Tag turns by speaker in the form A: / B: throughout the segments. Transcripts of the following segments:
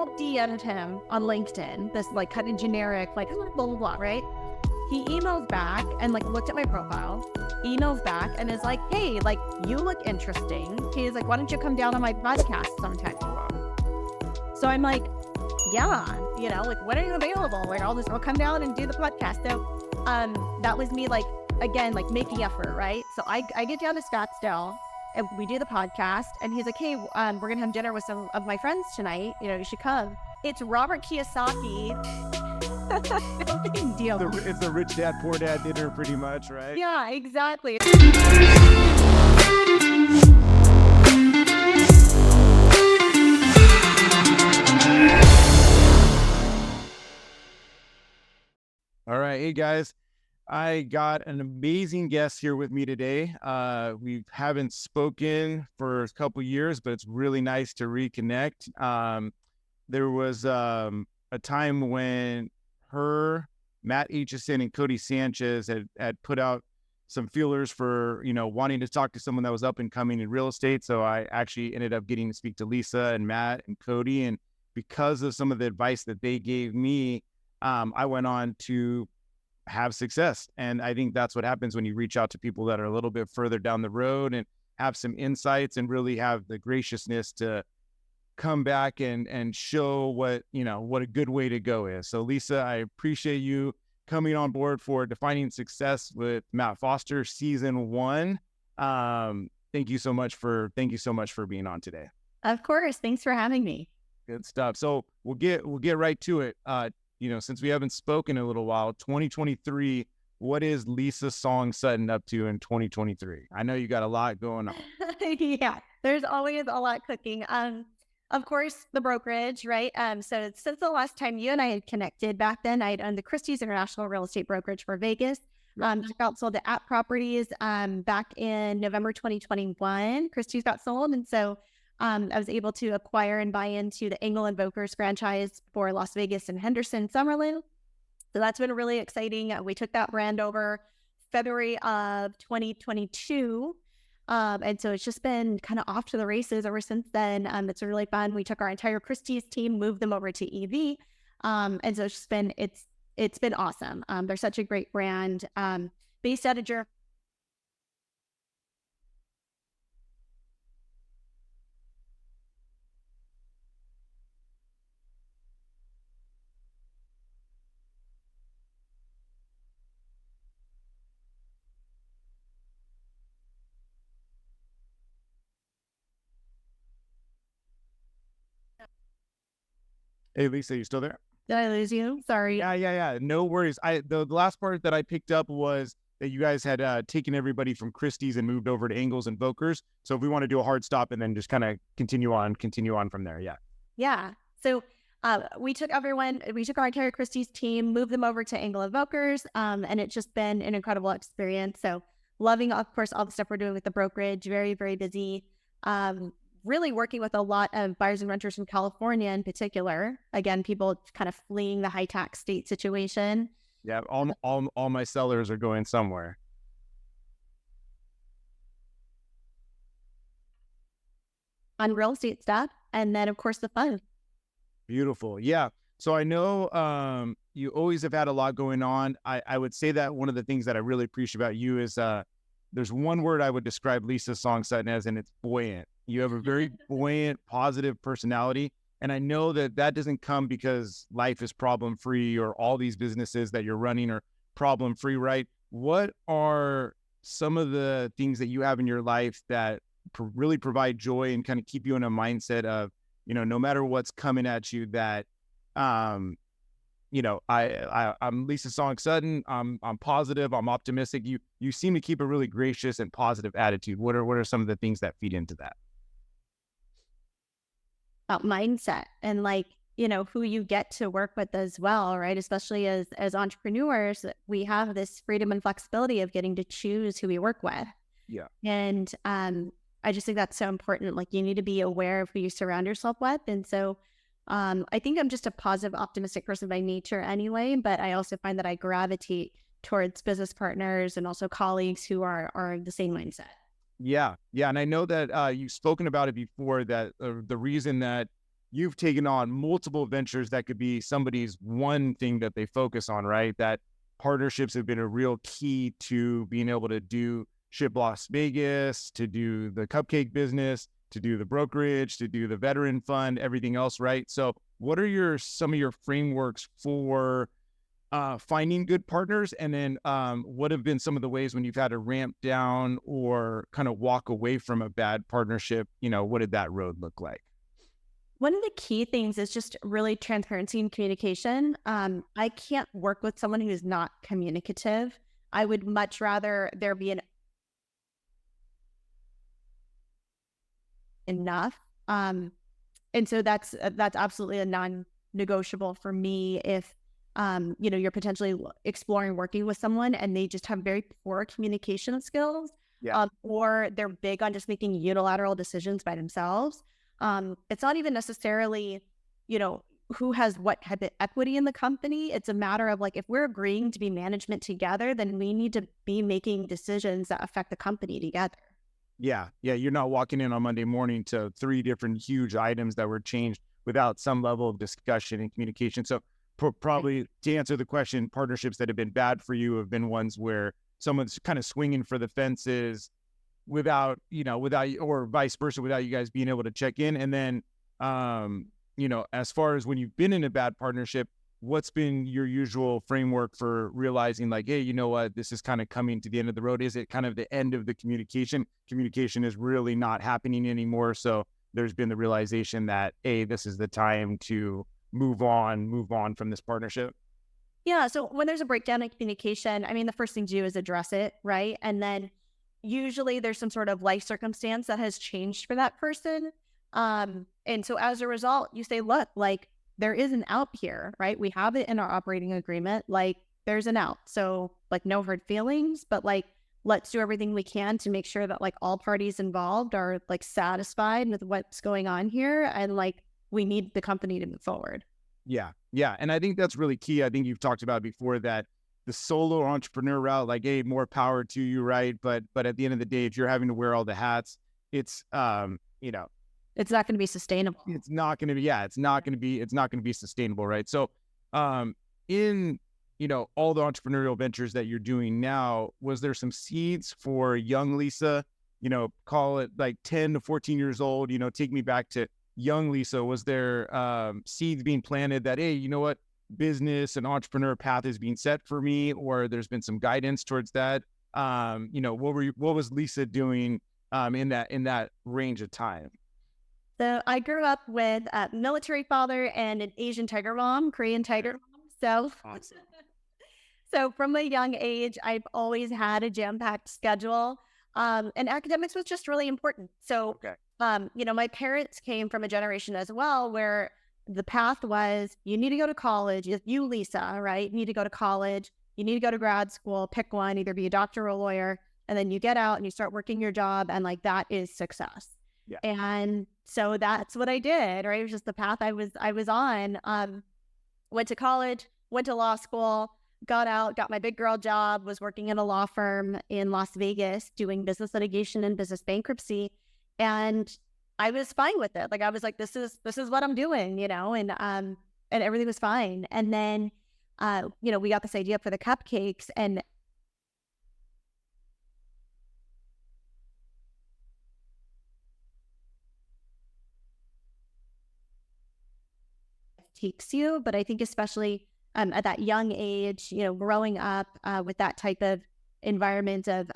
A: cold DM'd him on LinkedIn, this like kind of generic, like blah, blah, blah, right? He emails back and like looked at my profile, emails back and is like, hey, like you look interesting. He's like, why don't you come down on my podcast sometime? So I'm like, yeah, you know, like when are you available? Like I'll come down and do the podcast. So that was me like, again, like making effort, right? So I get down to Scottsdale and we do the podcast and he's like, hey, we're gonna have dinner with some of my friends tonight. You know, you should come. It's Robert Kiyosaki. No big deal.
B: It's the rich dad, poor dad dinner pretty much, right?
A: Yeah, exactly.
B: All right. Hey guys, I got an amazing guest here with me today. We haven't spoken for a couple years, but it's really nice to reconnect. There was a time when Matt Aitchison and Cody Sanchez had put out some feelers for, wanting to talk to someone that was up and coming in real estate. So I actually ended up getting to speak to Lisa and Matt and Cody. And because of some of the advice that they gave me, I went on to have success. And I think that's what happens when you reach out to people that are a little bit further down the road and have some insights and really have the graciousness to come back and show what a good way to go is. So Lisa, I appreciate you coming on board for Defining Success with Matt Foster season 1. Thank you so much for being on today.
A: Of course. Thanks for having me.
B: Good stuff. So we'll get right to it. Since we haven't spoken in a little while, 2023, what is Lisa Sutton up to in 2023? I know you got a lot going on.
A: Yeah, there's always a lot cooking. Of course, the brokerage, right? So since the last time you and I had connected back then, I had owned the Christie's International Real Estate Brokerage for Vegas. Got sold to App Properties back in November 2021. Christie's got sold. And so I was able to acquire and buy into the Engel Völkers franchise for Las Vegas and Henderson, Summerlin. So that's been really exciting. We took that brand over February of 2022. And so it's just been kind of off to the races ever since then. It's been really fun. We took our entire Christie's team, moved them over to EV. And so it's just been, it's been awesome. They're such a great brand, based out of Germany.
B: Hey, Lisa, you still there?
A: Did I lose you? Sorry.
B: Yeah. No worries. The last part that I picked up was that you guys had taken everybody from Christie's and moved over to Engels and Völkers. So if we want to do a hard stop and then just kind of continue on from there. Yeah.
A: Yeah. So we took our entire Christie's team, moved them over to Engel Völkers, and it's just been an incredible experience. So loving, of course, all the stuff we're doing with the brokerage, very, very busy. Really working with a lot of buyers and renters from California in particular. Again, people kind of fleeing the high tax state situation.
B: Yeah, all my sellers are going somewhere.
A: On real estate stuff, and then of course the fun.
B: Beautiful. Yeah. So I know you always have had a lot going on. I would say that one of the things that I really appreciate about you is there's one word I would describe Lisa Sutton as, and it's buoyant. You have a very buoyant, positive personality. And I know that doesn't come because life is problem-free or all these businesses that you're running are problem-free, right? What are some of the things that you have in your life that really provide joy and kind of keep you in a mindset of, no matter what's coming at you, that, I'm Lisa Sutton. I'm positive. I'm optimistic. You seem to keep a really gracious and positive attitude. What are some of the things that feed into that?
A: About mindset and who you get to work with as well, right? Especially as entrepreneurs, we have this freedom and flexibility of getting to choose who we work with.
B: Yeah.
A: And I just think that's so important. Like, you need to be aware of who you surround yourself with. And so I think I'm just a positive, optimistic person by nature anyway, but I also find that I gravitate towards business partners and also colleagues who are the same mindset.
B: Yeah. And I know that you've spoken about it before, that the reason that you've taken on multiple ventures that could be somebody's one thing that they focus on, right? That partnerships have been a real key to being able to do Ship Las Vegas, to do the cupcake business, to do the brokerage, to do the veteran fund, everything else, right? So what are some of your frameworks for finding good partners? And then what have been some of the ways when you've had to ramp down or kind of walk away from a bad partnership? What did that road look like?
A: One of the key things is just really transparency and communication. I can't work with someone who's not communicative. I would much rather there be enough. And so that's absolutely a non-negotiable for me. If you're potentially exploring working with someone and they just have very poor communication skills,
B: Yeah.
A: or they're big on just making unilateral decisions by themselves. It's not even necessarily, who has what type of equity in the company. It's a matter of like, if we're agreeing to be management together, then we need to be making decisions that affect the company together.
B: Yeah. Yeah. You're not walking in on Monday morning to 3 different huge items that were changed without some level of discussion and communication. So probably to answer the question, partnerships that have been bad for you have been ones where someone's kind of swinging for the fences without, or vice versa, without you guys being able to check in. And then, as far as when you've been in a bad partnership, what's been your usual framework for realizing like, hey, you know what, this is kind of coming to the end of the road? Is it kind of the end of the communication? Communication is really not happening anymore. So there's been the realization that, hey, this is the time to move on from this partnership.
A: Yeah. So when there's a breakdown in communication, I mean, the first thing to do is address it, right? And then usually there's some sort of life circumstance that has changed for that person. And so as a result, you say, look, like there is an out here, right? We have it in our operating agreement, like there's an out. So like no hard feelings, but like, let's do everything we can to make sure that like all parties involved are like satisfied with what's going on here. And like, we need the company to move forward.
B: Yeah. Yeah. And I think that's really key. I think you've talked about before that the solo entrepreneur route, like, hey, more power to you, right? But at the end of the day, if you're having to wear all the hats, it's
A: It's not going to be sustainable.
B: it's not going to be, it's not going to be sustainable, right? So in all the entrepreneurial ventures that you're doing now, was there some seeds for young Lisa, call it like 10 to 14 years old, take me back to young Lisa? Was there seeds being planted that, hey, you know what, business and entrepreneur path is being set for me, or there's been some guidance towards that? What was Lisa doing in that range of time?
A: So I grew up with a military father and an Asian tiger mom, Korean tiger mom. So,
B: Awesome.
A: so from a young age, I've always had a jam-packed schedule, and academics was just really important. So,
B: Okay.
A: My parents came from a generation as well where the path was you need to go to college. You, Lisa, right? Need to go to college. You need to go to grad school. Pick one, either be a doctor or a lawyer, and then you get out and you start working your job, and like that is success.
B: Yeah.
A: And so that's what I did, right? It was just the path I was on. Went to college, went to law school, got out, got my big girl job, was working in a law firm in Las Vegas doing business litigation and business bankruptcy. And I was fine with it. Like I was like, this is what I'm doing, and everything was fine. And then we got this idea for the cupcakes, and takes you. But I think especially at that young age, growing up with that type of environment of,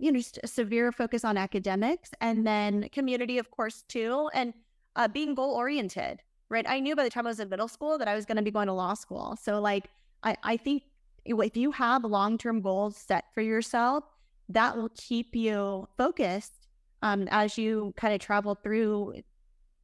A: just a severe focus on academics and then community, of course, too, and being goal oriented, right? I knew by the time I was in middle school that I was going to be going to law school. So like, I think if you have long-term goals set for yourself, that will keep you focused as you kind of travel through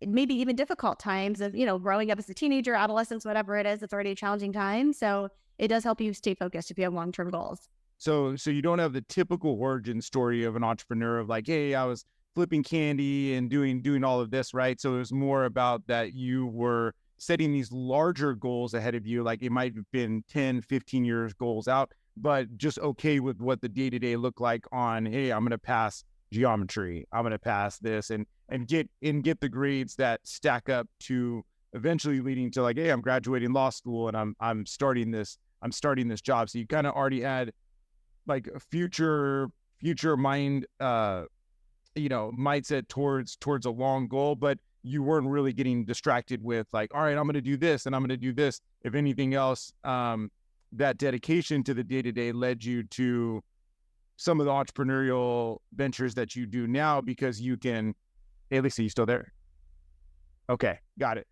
A: maybe even difficult times of, growing up as a teenager, adolescence, whatever it is, it's already a challenging time. So it does help you stay focused if you have long-term goals.
B: So you don't have the typical origin story of an entrepreneur of like, hey, I was flipping candy and doing all of this, right? So it was more about that you were setting these larger goals ahead of you. Like it might have been 10, 15 years goals out, but just okay with what the day-to-day looked like on, hey, I'm going to pass geometry. I'm going to pass this and get the grades that stack up to eventually leading to like, hey, I'm graduating law school and I'm starting this job. So you kind of already had like a future mind, mindset towards a long goal, but you weren't really getting distracted with like, all right, I'm going to do this and I'm going to do this. If anything else, that dedication to the day-to-day led you to some of the entrepreneurial ventures that you do now, because you can. Hey, Lisa, you still there? Okay, got it.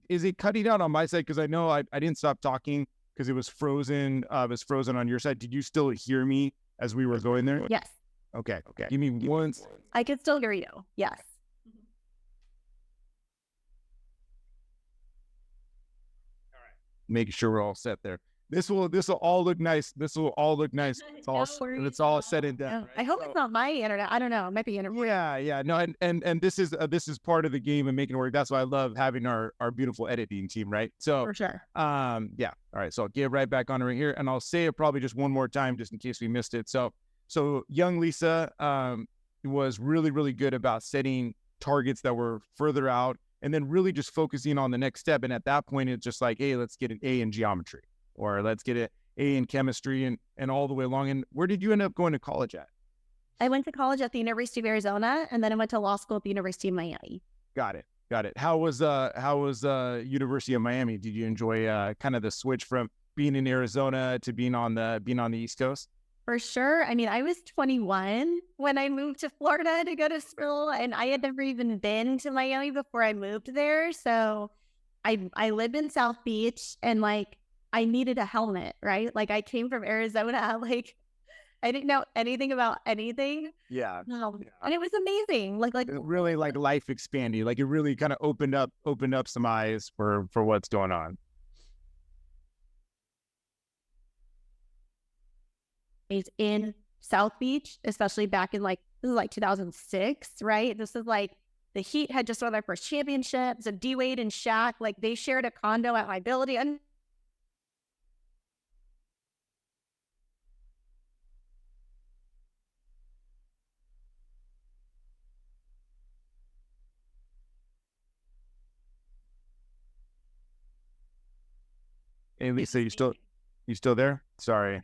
B: Is it cutting out on my side? Because I know I didn't stop talking because it was frozen. It was frozen on your side. Did you still hear me as we were going there?
A: Yes.
B: Okay. Give me one.
A: I could still hear you. Yes.
B: All right. Making sure we're all set there. This will all look nice. It's all said and done.
A: No.
B: Right?
A: I hope it's not my internet. I don't know. It might be internet.
B: Yeah. No, and this is part of the game and making it work. That's why I love having our beautiful editing team, right? So
A: For sure.
B: yeah. All right. So I'll get right back on right here, and I'll say it probably just one more time, just in case we missed it. So young Lisa was really, really good about setting targets that were further out, and then really just focusing on the next step. And at that point, it's just like, hey, let's get an A in geometry, or let's get an A in chemistry, and all the way along. And where did you end up going to college at?
A: I went to college at the University of Arizona, and then I went to law school at the University of Miami.
B: Got it. How was University of Miami? Did you enjoy kind of the switch from being in Arizona to being on the East Coast?
A: For sure. I mean, I was 21 when I moved to Florida to go to school, and I had never even been to Miami before I moved there. So I lived in South Beach, and like I needed a helmet, right? Like I came from Arizona, like I didn't know anything about anything.
B: Yeah.
A: And it was amazing. Like
B: it really like life expanding. Like it really kind of opened up some eyes for what's going on.
A: In South Beach, especially back in like, this is like 2006, right? This is like the Heat had just won their first championship. So D Wade and Shaq, like they shared a condo at my building. And
B: Hey Lisa, you still there? Sorry.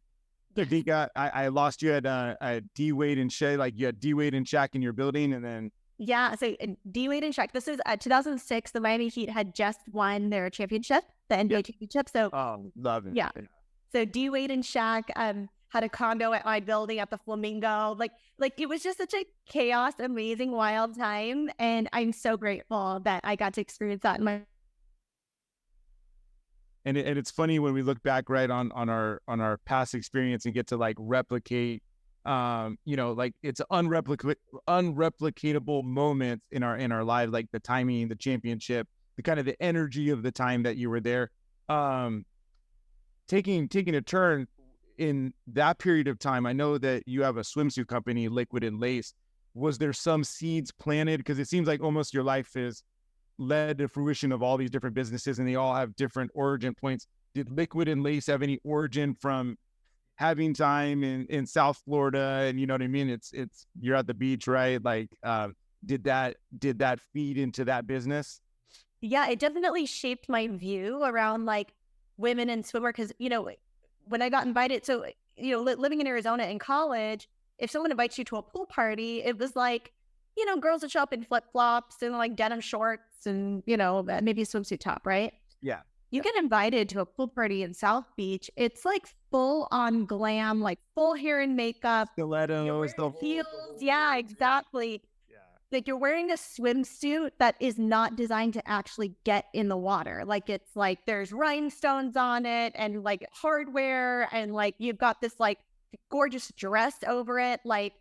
B: I lost you at D Wade and Shea. Like you had D Wade and Shaq in your building, and then
A: yeah, so D Wade and Shaq. This is 2006. The Miami Heat had just won their championship, the NBA championship. So
B: love it.
A: Yeah. So D Wade and Shaq had a condo at my building at the Flamingo. Like it was just such a chaos, amazing, wild time, and I'm so grateful that I got to experience that in my.
B: And it's funny when we look back right on our past experience and get to like replicate, like it's unreplicatable moments in our lives, like the timing, the championship, the kind of the energy of the time that you were there, taking a turn in that period of time. I know that you have a swimsuit company, Liquid and Lace. Was there some seeds planted? Because it seems like almost your life is led to fruition of all these different businesses, and they all have different origin points. Did Liquid and Lace have any origin from having time in South Florida? And you know what I mean? It's you're at the beach, right? Like, did that feed into that business?
A: Yeah, it definitely shaped my view around like women in swimwear. Because when I got invited, so living in Arizona in college, if someone invites you to a pool party, it was like, girls would show up in flip-flops and like denim shorts and, maybe a swimsuit top, right?
B: Yeah.
A: You get invited to a pool party in South Beach. It's like full on glam, like full hair and makeup.
B: Stilettos, the
A: heels. Yeah, exactly.
B: Yeah.
A: Like you're wearing a swimsuit that is not designed to actually get in the water. Like it's like there's rhinestones on it and like hardware, and like you've got this like gorgeous dress over it. Like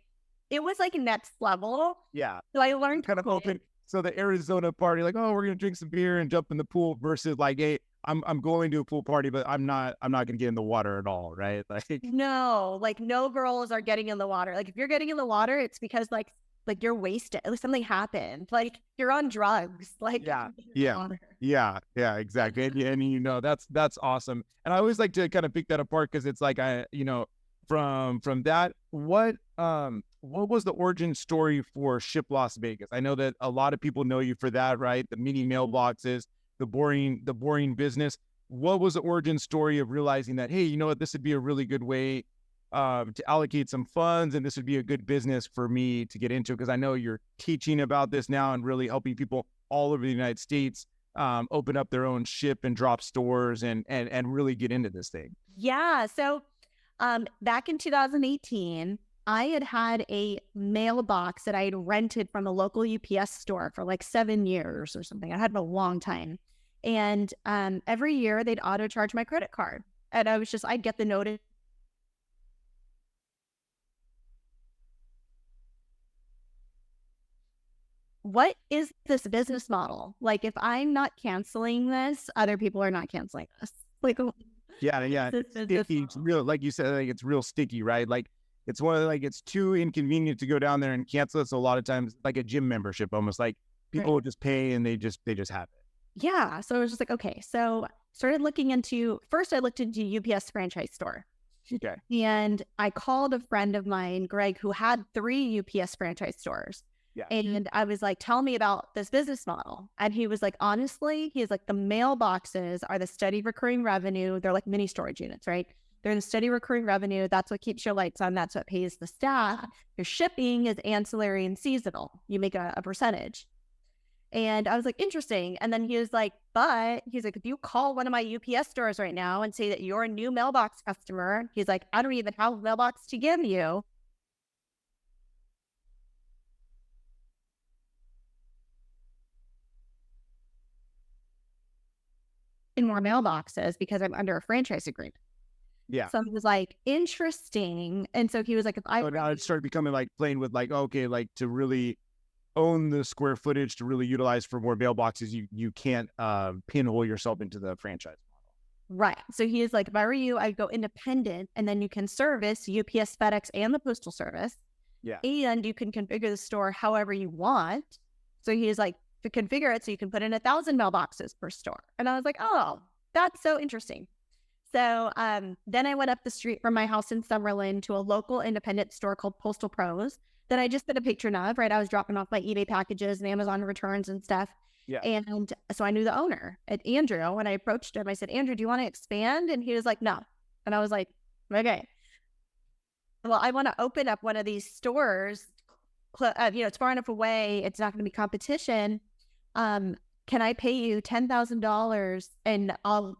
A: it was like next level.
B: Yeah.
A: So I learned
B: kind of open. So the Arizona party, like, oh, we're gonna drink some beer and jump in the pool, versus like, hey, I'm going to a pool party, but I'm not gonna get in the water at all, right? Like
A: no girls are getting in the water. Like if you're getting in the water, it's because like you're wasted. Like something happened. Like you're on drugs. Like
B: yeah, exactly. And that's awesome. And I always like to kind of pick that apart, because it's like from that, what was the origin story for Ship Las Vegas? I know that a lot of people know you for that, right? The mini mailboxes, the boring business. What was the origin story of realizing that, hey, you know what, this would be a really good way to allocate some funds, and this would be a good business for me to get into? Because I know you're teaching about this now and really helping people all over the United States open up their own ship and drop stores and really get into this thing.
A: Yeah. So back in 2018, I had a mailbox that I had rented from a local UPS store for like 7 years or something. I had it a long time. And every year they'd auto charge my credit card. And I'd get the notice. What is this business model? Like, if I'm not canceling this, other people are not canceling this. Like,
B: Yeah,
A: what is
B: yeah.
A: this
B: It's
A: business
B: sticky. It's
A: model?
B: real, like you said, like it's real sticky, right? Like it's one of like it's too inconvenient to go down there and cancel it. So a lot of times, like a gym membership, almost like people
A: Right.
B: will just pay and they just have
A: Yeah. So I was just like, okay. So started looking into, first I looked into UPS franchise store.
B: it. Okay.
A: And I called a friend of mine, Greg, who had 3 UPS franchise stores.
B: Yeah.
A: And I was like, tell me about this business model. And he was like, honestly, he's like, the mailboxes are the steady recurring revenue. They're like mini storage units, right? They're the steady recurring revenue. That's what keeps your lights on. That's what pays the staff. Your shipping is ancillary and seasonal. You make a percentage. And I was like, interesting. And then he was like, but he's like, if you call one of my UPS stores right now and say that you're a new mailbox customer, he's like, I don't even have a mailbox to give you. In more mailboxes because I'm under a franchise agreement.
B: Yeah.
A: So I was like, interesting. And so he was like, if I
B: So now it started becoming like playing with like, okay, like to really own the square footage to really utilize for more mailboxes, you can't pinhole yourself into the franchise model.
A: right. So he is like, if I were you, I'd go independent and then you can service UPS, FedEx, and the Postal Service.
B: Yeah.
A: And you can configure the store however you want. So he's like, to configure it so you can put in 1,000 mailboxes per store. And I was like, oh, that's so interesting. So then I went up the street from my house in Summerlin to a local independent store called Postal Pros that I just been a patron of, right? I was dropping off my eBay packages and Amazon returns and stuff.
B: Yeah.
A: And so I knew the owner at Andrew. When I approached him, I said, Andrew, do you want to expand? And he was like, no. And I was like, okay. Well, I want to open up one of these stores. It's far enough away. It's not going to be competition. Can I pay you $10,000 and I'll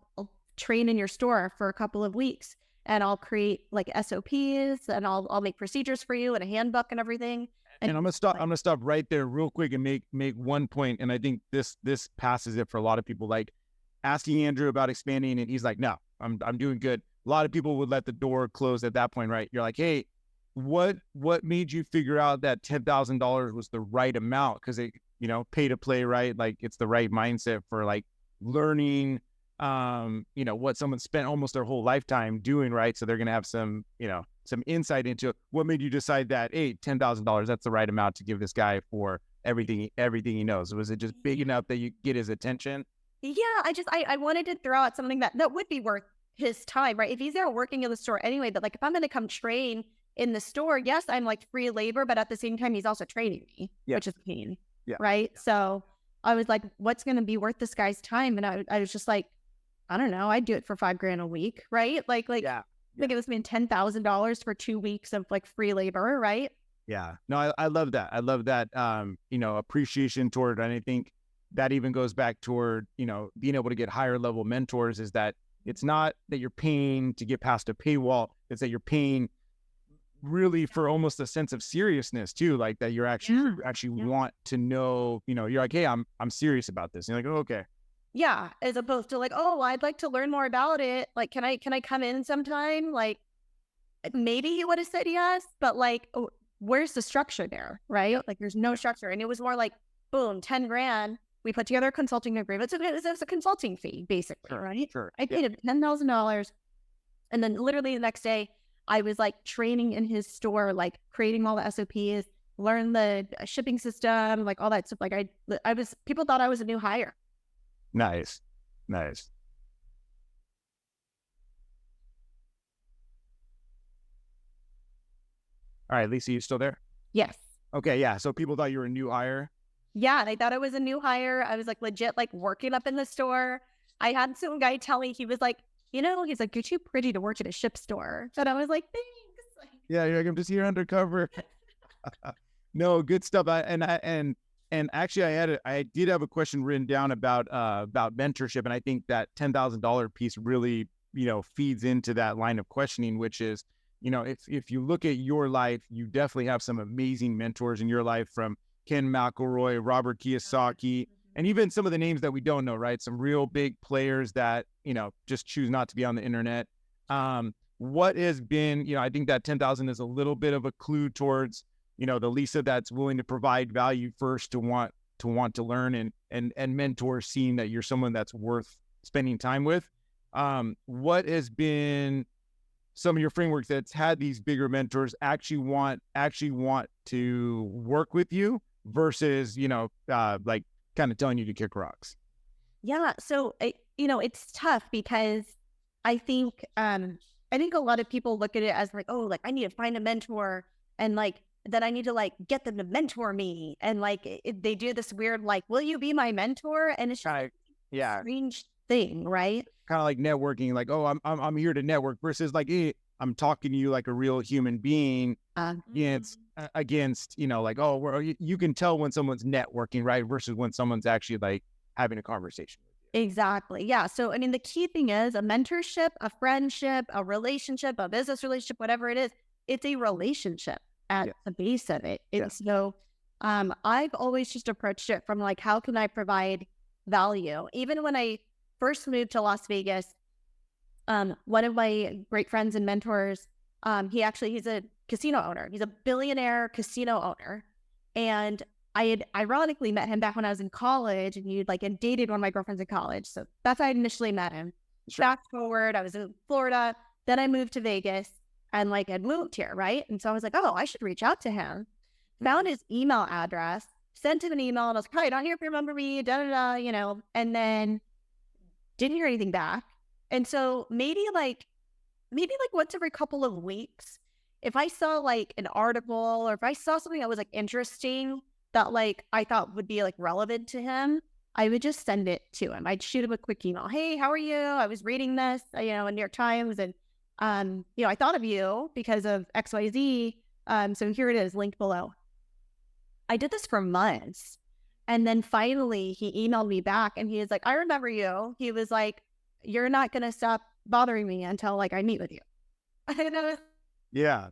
A: train in your store for a couple of weeks and I'll create like SOPs and I'll make procedures for you and a handbook and everything.
B: And I'm gonna stop right there real quick and make one point. And I think this passes it for a lot of people. Like asking Andrew about expanding, and he's like, no, I'm doing good. A lot of people would let the door close at that point, right? You're like, hey, what made you figure out that $10,000 was the right amount? Because it, pay to play, right? Like it's the right mindset for like learning, what someone spent almost their whole lifetime doing, right? So they're gonna have some insight into what made you decide that, hey, $10,000, that's the right amount to give this guy for everything he knows. Was it just big enough that you get his attention?
A: Yeah, I wanted to throw out something that would be worth his time, right? If he's there working in the store anyway, but like if I'm going to come train in the store, yes, I'm like free labor, but at the same time, he's also training me, which is a pain, right? Yeah. So I was like, what's going to be worth this guy's time? And I was just like, I don't know, I'd do it for $5,000 a week, right? Like, give this man $10,000 for 2 weeks of like free labor, right?
B: Yeah, no, I love that. I love that, appreciation toward, and I think that even goes back toward, being able to get higher level mentors, is that it's not that you're paying to get past a paywall. It's that you're paying really for almost a sense of seriousness too. Like that you're actually want to know, you're like, hey, I'm serious about this. And you're like, oh, okay.
A: Yeah. As opposed to like, oh, I'd like to learn more about it. Like, can I come in sometime? Like maybe he would have said yes, but like, where's the structure there? Right. Like there's no structure. And it was more like, boom, $10,000. We put together a consulting agreement. So it was a consulting fee, basically, right?
B: Sure.
A: I paid him $10,000. And then literally the next day, I was like training in his store, like creating all the SOPs, learn the shipping system, like all that stuff. Like people thought I was a new hire.
B: Nice. All right, Lisa, you still there?
A: Yes.
B: Okay, yeah. So people thought you were a new hire.
A: Yeah, they thought I was a new hire. I was like legit like working up in the store. I had some guy tell me, he was like, he's like, you're too pretty to work at a ship store. And I was like, thanks.
B: Yeah, you're like, I'm just here undercover. No, good stuff. And actually, I did have a question written down about mentorship, and I think that $10,000 piece really feeds into that line of questioning, which is if you look at your life, you definitely have some amazing mentors in your life, from Ken McElroy, Robert Kiyosaki, and even some of the names that we don't know, right? Some real big players that just choose not to be on the internet. What has been, I think that 10,000 is a little bit of a clue towards the Lisa that's willing to provide value first, to want to learn, and mentor, seeing that you're someone that's worth spending time with. What has been some of your frameworks that's had these bigger mentors actually want to work with you versus like kind of telling you to kick rocks?
A: Yeah. So, it's tough because I think, I think a lot of people look at it as like, oh, like I need to find a mentor, and like, that I need to like get them to mentor me. And like, they do this weird, like, will you be my mentor? And it's just
B: Kind of, yeah,
A: strange thing, right?
B: kind of like networking, like, oh, I'm here to network, versus like, hey, I'm talking to you like a real human being against like, oh, well, you can tell when someone's networking, right, versus when someone's actually like having a conversation with you.
A: Exactly. Yeah. So, I mean, the key thing is a mentorship, a friendship, a relationship, a business relationship, whatever it is, it's a relationship at the base of it. And so, I've always just approached it from like, how can I provide value? Even when I first moved to Las Vegas, one of my great friends and mentors, he's a casino owner. He's a billionaire casino owner. And I had ironically met him back when I was in college, and he had dated one of my girlfriends in college. So that's how I initially met him.
B: Sure.
A: Fast forward, I was in Florida. Then I moved to Vegas and had moved here, right? And so I was like, oh, I should reach out to him. Found his email address, sent him an email, and I was like, hi, not here if you remember me, and then didn't hear anything back. And so maybe once every couple of weeks, if I saw an article, or if I saw something that was interesting that I thought would be relevant to him, I would just send it to him. I'd shoot him a quick email. Hey, how are you? I was reading this, in New York Times, and I thought of you because of XYZ. So here it is, linked below. I did this for months. And then finally he emailed me back, and he was like, I remember you. He was like, you're not going to stop bothering me until I meet with you. And I was,
B: yeah.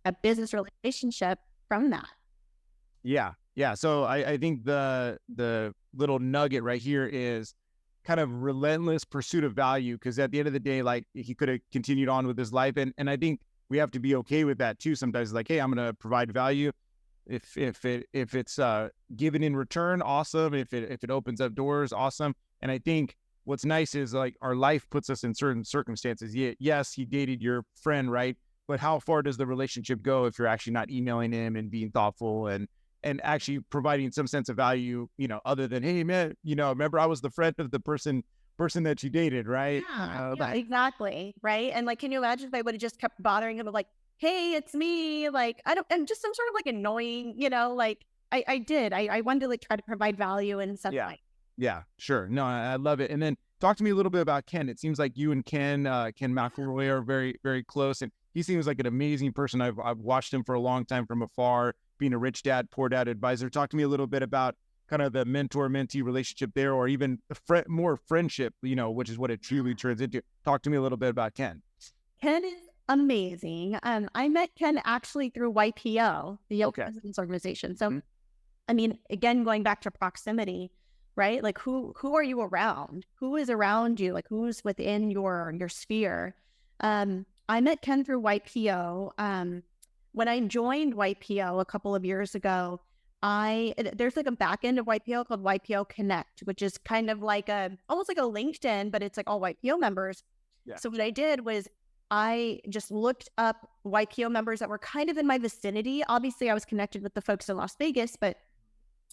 A: a business relationship from that.
B: Yeah. Yeah. So I think the little nugget right here is kind of relentless pursuit of value, because at the end of the day, he could have continued on with his life. And I think we have to be okay with that too. Sometimes hey, I'm going to provide value. If it's given in return, awesome. If it opens up doors, awesome. And I think what's nice is our life puts us in certain circumstances. Yes, he dated your friend, right? But how far does the relationship go if you're actually not emailing him and being thoughtful and actually providing some sense of value, other than, hey man, remember I was the friend of the person that you dated, right?
A: Yeah, exactly. Right. And can you imagine if I would have just kept bothering him with hey, it's me. I'm just some sort of annoying, I did. I wanted to try to provide value in some way.
B: Yeah, sure. No, I love it. And then talk to me a little bit about Ken. It seems like you and Ken McElroy are very, very close. And he seems like an amazing person. I've watched him for a long time from afar, being a rich dad, poor dad advisor. Talk to me a little bit about kind of the mentor-mentee relationship there, or even more friendship, which is what it truly turns into. Talk to me a little bit about Ken.
A: Ken is amazing. I met Ken actually through YPO, the Young Presidents Organization. So, I mean, again, going back to proximity, right? Who are you around? Who is around you? Who's within your sphere? I met Ken through YPO. When I joined YPO a couple of years ago, there's a back end of YPO called YPO Connect, which is kind of almost like a LinkedIn, but it's all YPO members. Yeah. So what I did was I just looked up YPO members that were kind of in my vicinity. Obviously, I was connected with the folks in Las Vegas, but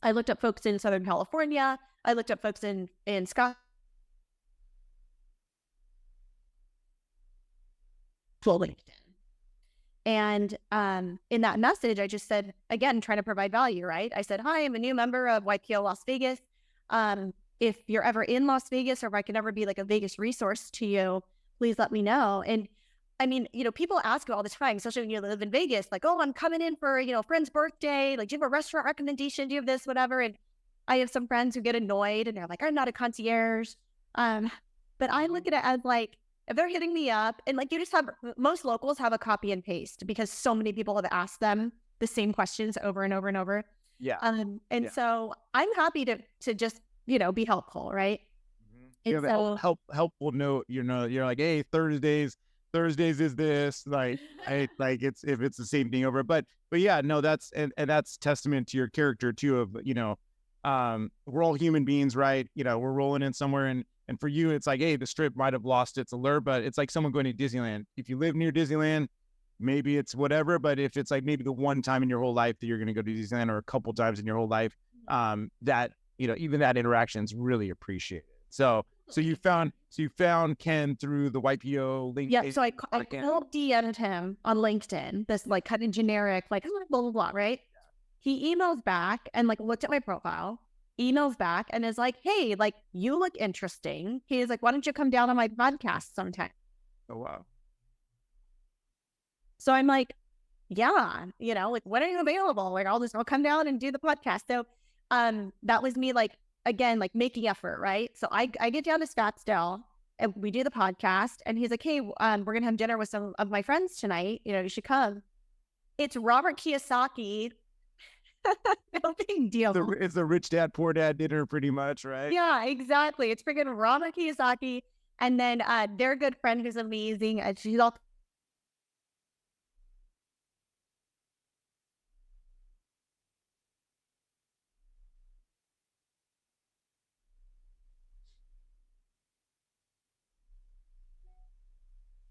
A: I looked up folks in Southern California. I looked up folks in Scotland. LinkedIn. And in that message, I just said, again, trying to provide value, right? I said, hi, I'm a new member of YPO Las Vegas. If you're ever in Las Vegas, or if I can ever be like a Vegas resource to you, please let me know. And I mean, people ask you all the time, especially when you live in Vegas, like, oh, I'm coming in for, a friend's birthday. Like, do you have a restaurant recommendation? Do you have this, whatever? And I have some friends who get annoyed and they're like, I'm not a concierge. But I look at it as like, if they're hitting me up, and like, you just have, most locals have a copy and paste because so many people have asked them the same questions over and over and over.
B: Yeah.
A: So I'm happy to just, be helpful. Right.
B: You have a helpful note, you're like, hey, Thursdays is this, like, it's, if it's the same thing over, but yeah, no, that's, and that's testament to your character too, of, we're all human beings, right? We're rolling in somewhere, and for you, it's like, hey, the Strip might have lost its allure, but it's like someone going to Disneyland. If you live near Disneyland, maybe it's whatever, but if it's like maybe the one time in your whole life that you're going to go to Disneyland, or a couple times in your whole life, that, even that interaction is really appreciated. So you found Ken through the YPO link.
A: Yeah. So I called DM'd him on LinkedIn, this like kind of generic, like blah, blah, blah, right? He emails back and like looked at my profile, emails back and is like, hey, like, you look interesting. He is like, why don't you come down on my podcast sometime?
B: Oh, wow.
A: So I'm like, yeah, like, when are you available? Like, I'll come down and do the podcast. So that was me, like, again, like making effort, right? So I get down to Scottsdale and we do the podcast, and he's like, hey, we're gonna have dinner with some of my friends tonight. You should come. It's Robert Kiyosaki. No big deal.
B: It's a rich dad, poor dad dinner, pretty much, right?
A: Yeah, exactly. It's freaking Robert Kiyosaki, and then their good friend who's amazing. She's all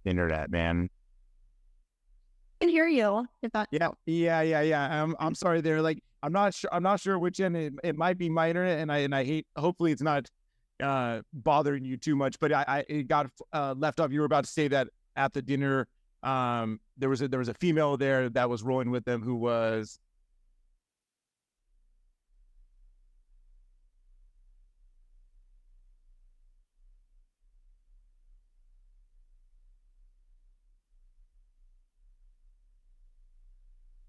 B: Internet, man.
A: I can hear you. If that
B: Yeah. I'm sorry there. Like, I'm not sure which end. It might be my internet, and I hate. Hopefully, it's not bothering you too much. But it got left off. You were about to say that at the dinner, there was a female there that was rolling with them who was.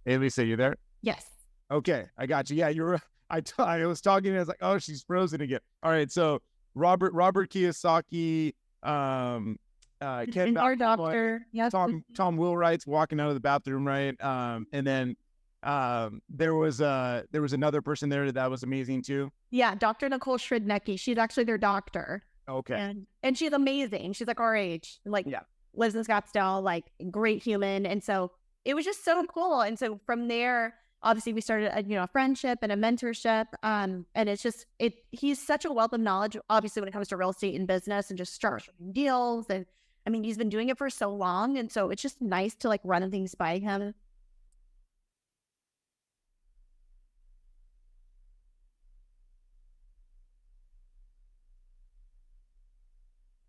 B: Hey, Lisa, you there?
A: Yes.
B: Okay, I got you. Yeah, you were. I was talking, and I was like, oh, she's frozen again. All right, so Robert Kiyosaki, Ken,
A: our doctor, yes.
B: Tom Wheelwright's walking out of the bathroom, right? And then there was another person there that was amazing too.
A: Yeah, Dr. Nicole Shridnecki. She's actually their doctor.
B: Okay.
A: And she's amazing. She's like our age, like,
B: yeah,
A: lives in Scottsdale, like, great human. And so it was just so cool. And so from there, obviously we started a friendship and a mentorship. And it's just, he's such a wealth of knowledge, obviously, when it comes to real estate and business and just structuring deals. And I mean, he's been doing it for so long. And so it's just nice to like run things by him.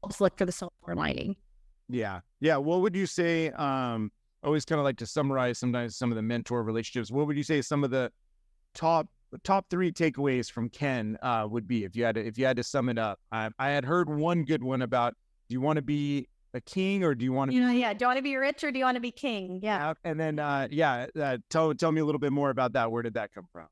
A: Helps look for the silver lining.
B: Yeah. What would you say? I always kind of like to summarize sometimes some of the mentor relationships. What would you say some of the top 3 takeaways from Ken would be if you had to sum it up? I had heard one good one about, do you want to be a king, or do you want to?
A: Do you want to be rich, or do you want to be king? Yeah.
B: And then tell me a little bit more about that. Where did that come from?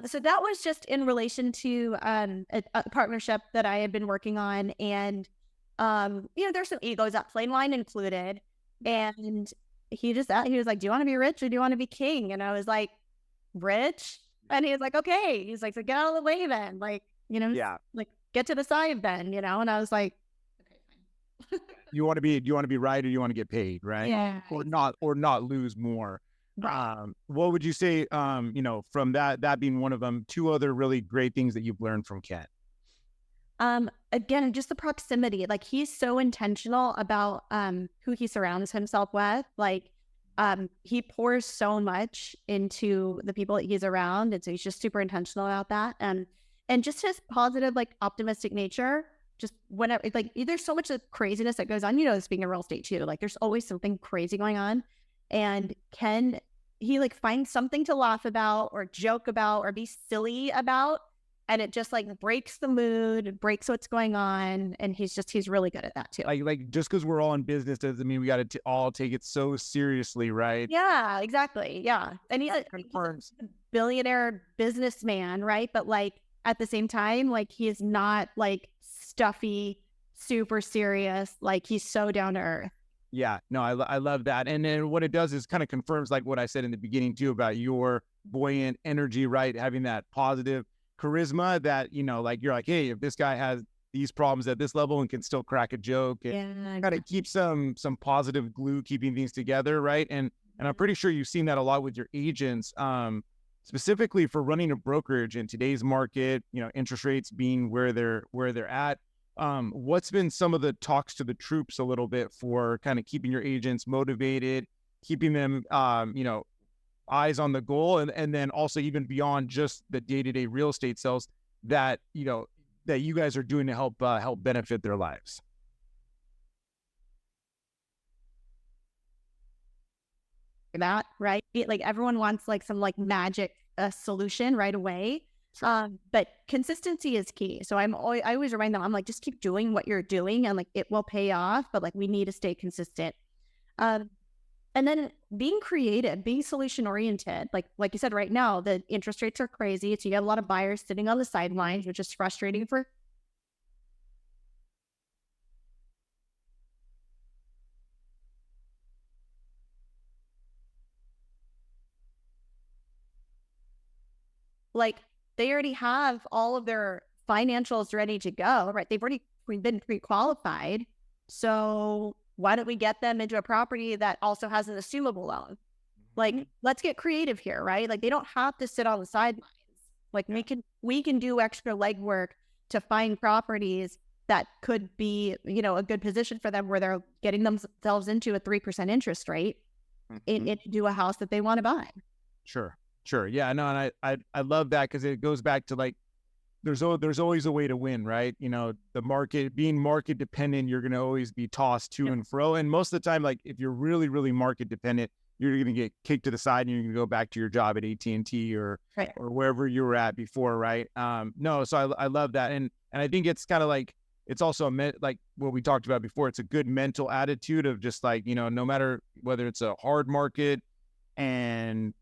A: So that was just in relation to a partnership that I had been working on, and there's some egos at plane line included. And he was like, do you want to be rich, or do you want to be king? And I was like, rich. And he was like, okay. He's like, so get out of the way then. Like, like, get to the side then, and I was like, okay, fine.
B: You want to be right, or you want to get paid, right?
A: Yeah.
B: Or not lose more. Right. What would you say, from that being one of them, 2 other really great things that you've learned from Ken?
A: Again, just the proximity. Like, he's so intentional about who he surrounds himself with. Like, he pours so much into the people that he's around, and so he's just super intentional about that. And And just his positive, like optimistic nature, just whenever, like there's so much of craziness that goes on, this being in real estate too. Like there's always something crazy going on. And he like finds something to laugh about or joke about or be silly about. And it just like breaks the mood, breaks what's going on. And he's really good at that too.
B: Like just because we're all in business doesn't mean we got to all take it so seriously, right?
A: Yeah, exactly. Yeah. And he's a billionaire businessman, right? But like at the same time, like he is not like stuffy, super serious. Like he's so down to earth.
B: Yeah, no, I love that. And then what it does is kind of confirms like what I said in the beginning too about your buoyant energy, right? Having that positive charisma that, like you're like, hey, if this guy has these problems at this level and can still crack a joke and kind of keep some positive glue keeping things together, right? And I'm pretty sure you've seen that a lot with your agents, specifically for running a brokerage in today's market, interest rates being where they're at. What's been some of the talks to the troops a little bit for kind of keeping your agents motivated, keeping them, eyes on the goal, and then also even beyond just the day-to-day real estate sales that, that you guys are doing to help benefit their lives?
A: That, right? Like everyone wants like some like magic solution right away. But consistency is key. So I always remind them, I'm like, just keep doing what you're doing and like it will pay off, but like we need to stay consistent. And then being creative, being solution oriented, like you said, right now, the interest rates are crazy. So you have a lot of buyers sitting on the sidelines, which is frustrating for like they already have all of their financials ready to go, right? They've already been pre-qualified. So why don't we get them into a property that also has an assumable loan? Like, let's get creative here, right? Like they don't have to sit on the sidelines. Like we can do extra legwork to find properties that could be, a good position for them where they're getting themselves into a 3% interest rate into a house that they want to buy.
B: Sure. Yeah, no, and I love that because it goes back to like, there's always a way to win, right? The market being market dependent, you're going to always be tossed to and fro. And most of the time, like if you're really, really market dependent, you're going to get kicked to the side and you're going to go back to your job at AT&T or wherever you were at before, right? No, so I love that. And I think it's kind of like, it's also like what we talked about before. It's a good mental attitude of just like, no matter whether it's a hard market and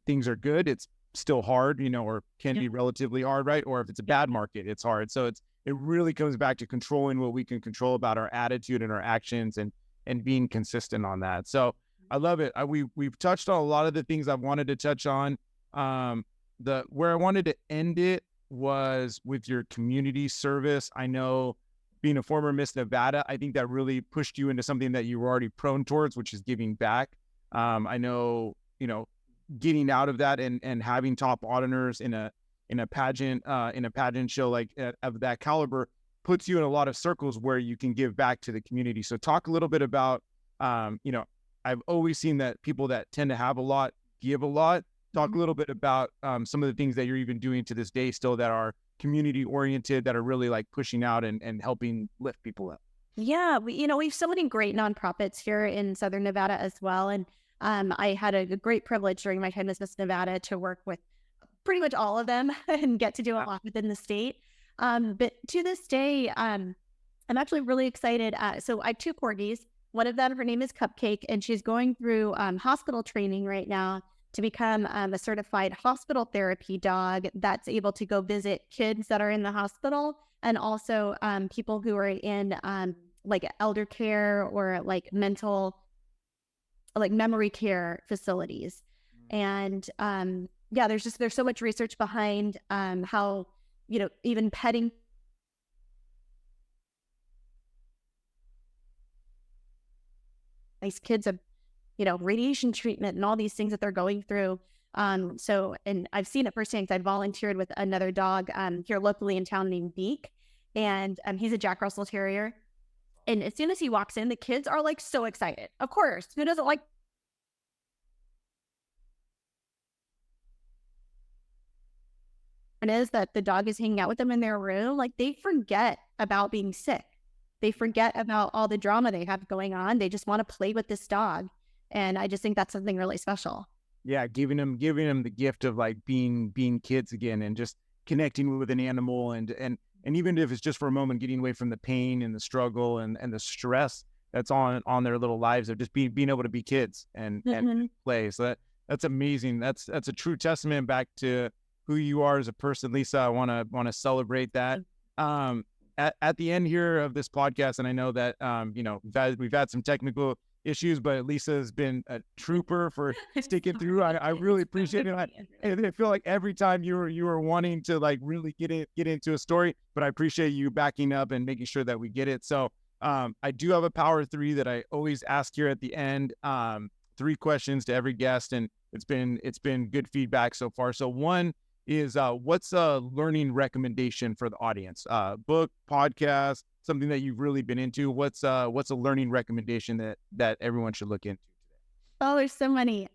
B: things are good, it's still hard, or can be relatively hard, right? Or if it's a bad market, it's hard. So it really comes back to controlling what we can control about our attitude and our actions and being consistent on that. So I love it. We've touched on a lot of the things I've wanted to touch on. Where I wanted to end it was with your community service. I know being a former Miss Nevada, I think that really pushed you into something that you were already prone towards, which is giving back. I know, getting out of that and having top auditors in a pageant show like of that caliber puts you in a lot of circles where you can give back to the community. So talk a little bit about, I've always seen that people that tend to have a lot give a lot. Talk a little bit about some of the things that you're even doing to this day still that are community oriented, that are really like pushing out and helping lift people up.
A: Yeah, we have so many great nonprofits here in Southern Nevada as well. And I had a great privilege during my time as Miss Nevada to work with pretty much all of them and get to do a lot within the state. But to this day, I'm actually really excited. So I have two corgis. One of them, her name is Cupcake, and she's going through hospital training right now to become a certified hospital therapy dog that's able to go visit kids that are in the hospital and also people who are in like elder care or like mental, like memory care facilities. And there's so much research behind how, even petting these kids have, radiation treatment and all these things that they're going through. And I've seen it firsthand because I volunteered with another dog here locally in town named Beak. And he's a Jack Russell Terrier. And as soon as he walks in, the kids are like so excited. Of course, who doesn't like is that the dog is hanging out with them in their room, like they forget about being sick. They forget about all the drama they have going on. They just want to play with this dog. And I just think that's something really special.
B: Yeah, giving them the gift of like being kids again and just connecting with an animal and even if it's just for a moment, getting away from the pain and the struggle and the stress that's on their little lives of just being able to be kids and play. So that's amazing. That's a true testament back to who you are as a person, Lisa. I want to celebrate that. At the end here of this podcast, and I know that we've had some technical issues, but Lisa has been a trooper for sticking through. I really appreciate it. I feel like every time you were wanting to like really get into a story, but I appreciate you backing up and making sure that we get it. So I do have a power 3 that I always ask here at the end. 3 questions to every guest, and it's been good feedback so far. So one is what's a learning recommendation for the audience? Book, podcast, something that you've really been into. What's a learning recommendation that everyone should look into today?
A: Oh, there's so many.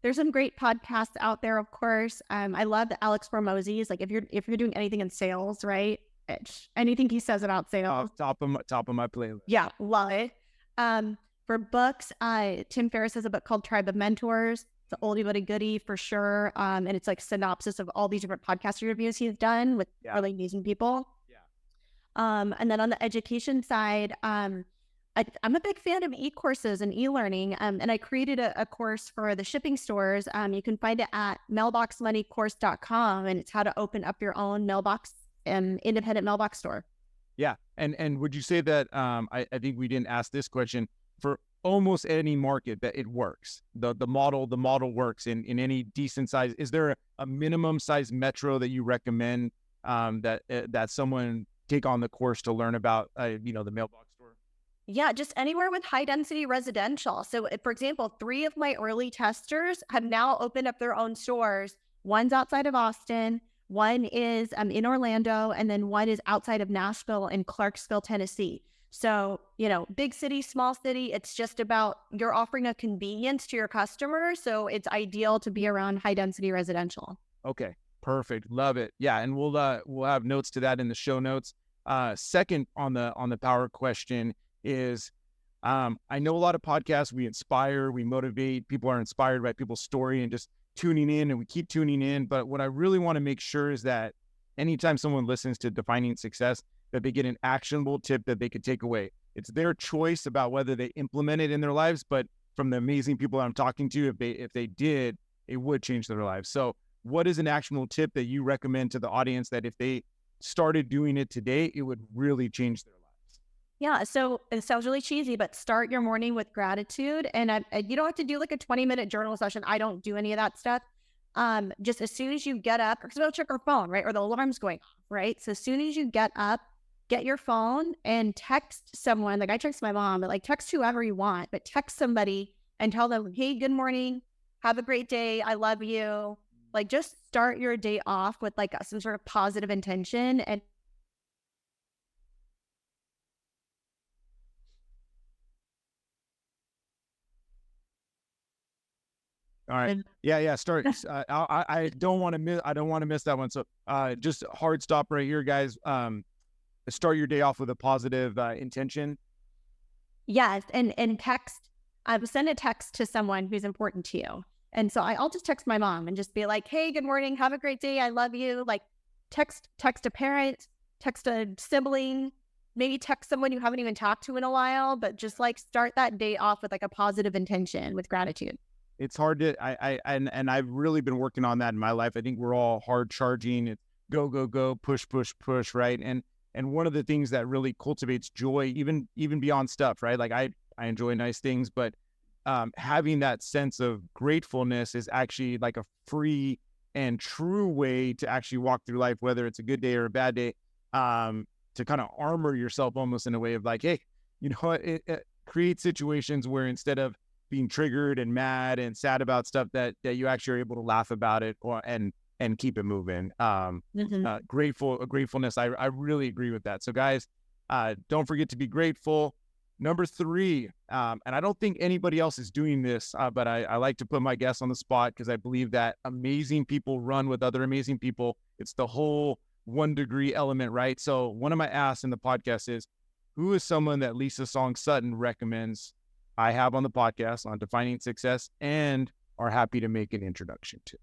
A: There's some great podcasts out there, of course. I love the Alex Hormozy's. Like if you're doing anything in sales, right? Anything he says about sales.
B: Top of my playlist.
A: Yeah, love it. For books, Tim Ferriss has a book called Tribe of Mentors. It's an oldie but a goodie for sure. And it's like synopsis of all these different podcast reviews he's done with really amazing people. Yeah. And then on the education side, I'm a big fan of e-courses and e-learning. And I created a course for the shipping stores. You can find it at mailboxmoneycourse.com, and it's how to open up your own mailbox and independent mailbox store.
B: Yeah. And would you say that, I think we didn't ask this question, for almost any market that it works, the model works in any decent size? Is there a minimum size metro that you recommend that someone take on the course to learn about the mailbox store?
A: Yeah, just anywhere with high density residential. So for example, 3 of my early testers have now opened up their own stores. One's outside of Austin, one is in Orlando, and then one is outside of Nashville in Clarksville, Tennessee. So, big city, small city, it's just about you're offering a convenience to your customer. So it's ideal to be around high density residential.
B: Okay, perfect. Love it. Yeah. And we'll have notes to that in the show notes. Second on the power question is, I know a lot of podcasts, we inspire, we motivate, people are inspired by people's story and just tuning in, and we keep tuning in. But what I really want to make sure is that anytime someone listens to Defining Success, that they get an actionable tip that they could take away. It's their choice about whether they implement it in their lives, but from the amazing people I'm talking to, if they did, it would change their lives. So what is an actionable tip that you recommend to the audience that if they started doing it today, it would really change their lives?
A: Yeah, so it sounds really cheesy, but start your morning with gratitude. And you don't have to do like a 20-minute journal session. I don't do any of that stuff. Just as soon as you get up, because we'll check our phone, right? Or the alarm's going off, right? So as soon as you get up, get your phone and text someone. Like I text my mom, but like text whoever you want, but text somebody and tell them, hey, good morning. Have a great day. I love you. Like just start your day off with like some sort of positive intention. And
B: all right. Yeah. Start. I don't want to miss that one. So just a hard stop right here, guys. Start your day off with a positive intention.
A: Yes. And text, send a text to someone who's important to you. And so I'll just text my mom and just be like, hey, good morning. Have a great day. I love you. Like text a parent, text a sibling, maybe text someone you haven't even talked to in a while, but just like start that day off with like a positive intention with gratitude.
B: It's hard to, and I've really been working on that in my life. I think we're all hard charging. It's go, push, right? And one of the things that really cultivates joy, even beyond stuff, right? Like I enjoy nice things, but having that sense of gratefulness is actually like a free and true way to actually walk through life, whether it's a good day or a bad day, to kind of armor yourself almost in a way of like, hey, you know what? It creates situations where instead of being triggered and mad and sad about stuff, that you actually are able to laugh about it and keep it moving. Gratefulness. I really agree with that. So guys, don't forget to be grateful. Number 3, and I don't think anybody else is doing this, but I like to put my guests on the spot because I believe that amazing people run with other amazing people. It's the whole 1 degree element, right? So one of my asks in the podcast is, who is someone that Lisa Song Sutton recommends I have on the podcast on defining success and are happy to make an introduction to?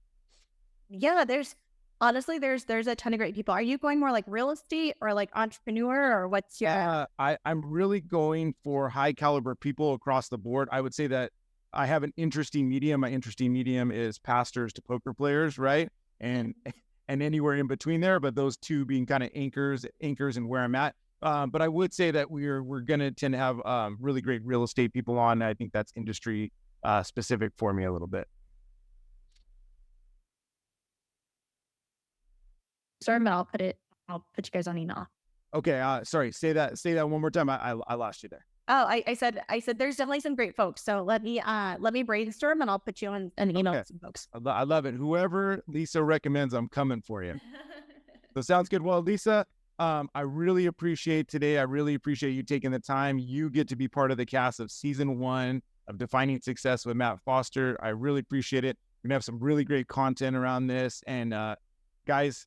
A: Yeah, there's a ton of great people. Are you going more like real estate or like entrepreneur, or what's your
B: I'm really going for high caliber people across the board. I would say that I have an interesting medium. My interesting medium is pastors to poker players, right? And anywhere in between there, but those two being kind of anchors and where I'm at. But I would say that we're going to tend to have really great real estate people on. I think that's industry specific for me a little bit.
A: Sorry, but I'll put you guys on email.
B: Okay. Sorry. Say that one more time. I lost you there.
A: Oh, I said there's definitely some great folks. So let me brainstorm, and I'll put you on an email
B: Okay.
A: with some folks.
B: I love it. Whoever Lisa recommends, I'm coming for you. So sounds good. Well, Lisa, I really appreciate today. I really appreciate you taking the time. You get to be part of the cast of season 1 of Defining Success with Matt Foster. I really appreciate it. We're gonna have some really great content around this. And guys,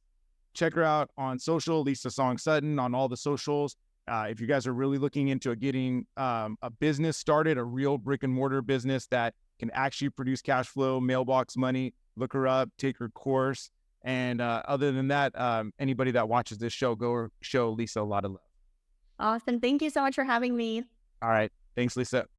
B: check her out on social, Lisa Song Sutton, on all the socials. If you guys are really looking into getting a business started, a real brick and mortar business that can actually produce cash flow, mailbox money, look her up, take her course. And other than that, anybody that watches this show, go show Lisa a lot of love.
A: Awesome. Thank you so much for having me.
B: All right. Thanks, Lisa.